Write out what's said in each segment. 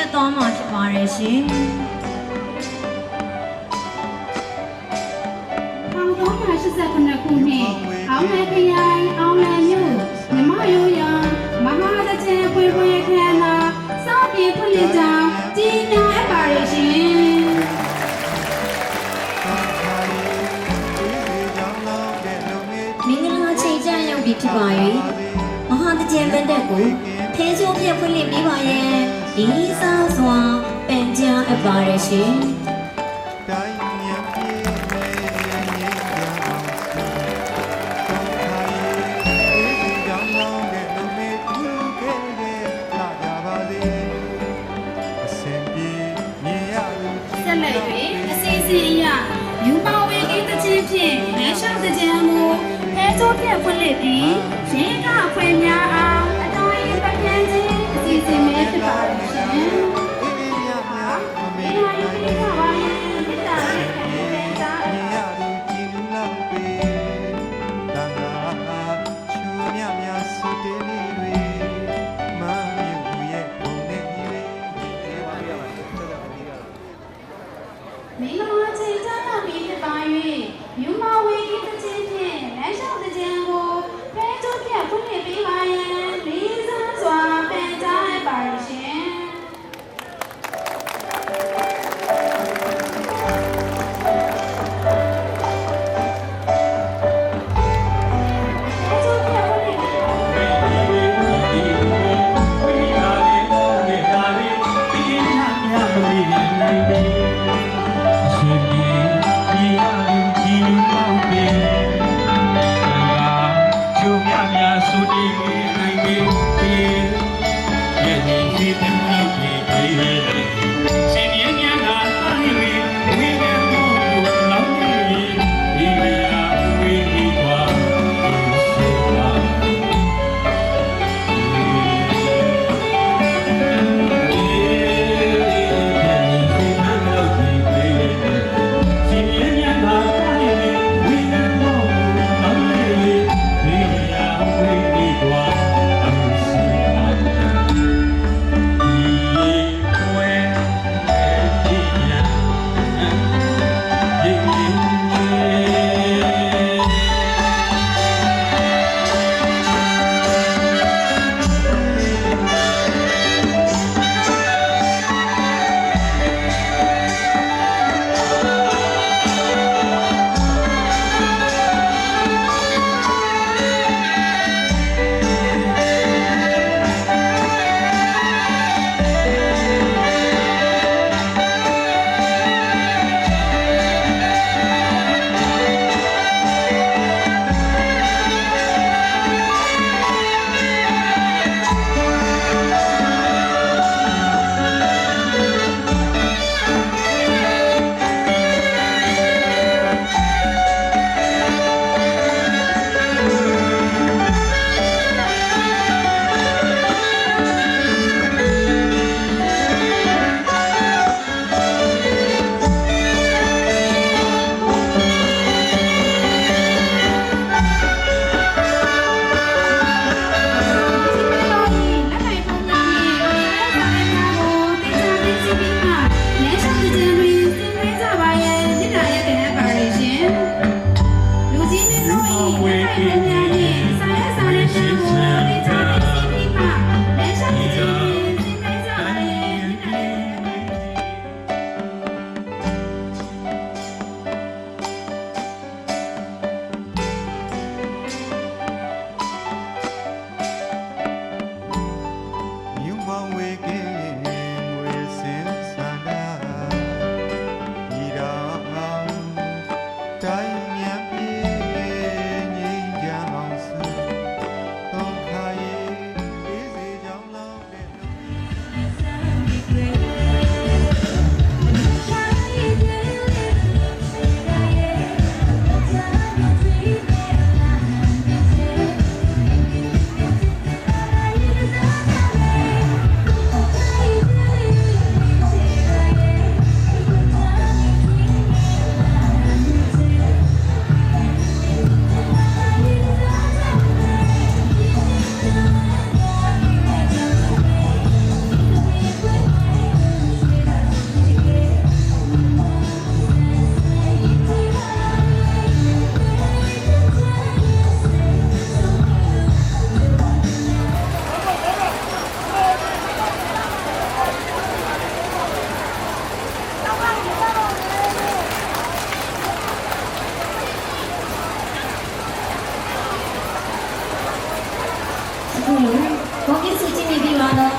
ည့်သွားမှာဖြစ်ပါတယ်ရှင်1989ခုနှစ်အောင်လယ်ခရိုင်အောင်လယ်မြို့မြမရိုးရမဟာတချေဖွေဖွေခန္ဓာစောင့်ပြေဖွင့်လှစ်ကြောင်းကြီးညာအပ်ပါရရှင်မင်္ဂလာချိန်ကြရောက်ပြီဖြစ်ပါ၍မဟာတကြံမတ်တက်ကိုဖဲကျိုးပြဖွင့်လှစ်ပေးပါရဲ့ဒီစားစွာပန်ကြားအပ်ပါရရှင်ယူမဝေကိတချင်းဖြင့်လမ်းလျှောက်တဲ့ကြံမူဖဲချိုးပြဖွင့်လှစ်ပြီးရင်းကဖွင့်များအောင်အတော်ရင်ပကံချင်းအစီအစဉ်မဲ့ဖြစ်ပါရှင်။ဒီဟာယူပြီးပါပါရင်မိသားစုနဲ့တားမင်္ဂလာချိန်ကြတော့ပြီးဖြစ်ပါ၍ယူမဝေကိတချင်းဖြင့်လမ်းလျှောက်တဲ့ကြံကိုဖဲချိုးပြဖွင့်လှစ်ပေးပါရန်လေးစားစွာပန်ကြားပါရှင်။ တော့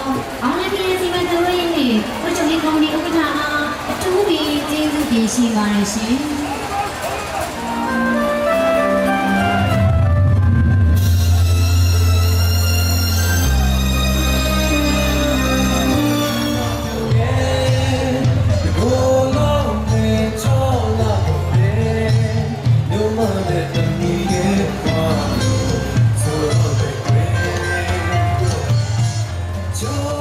အောင်လည်းပြည်စီမံခန့်ခွဲရေးနဲ့အုပ်ချုပ်ရေးကော်မတီဥက္ကဋ္ဌအားအထူးပြီးကျေးဇူးတင်ရှိပါတယ်ရှင်။ Joy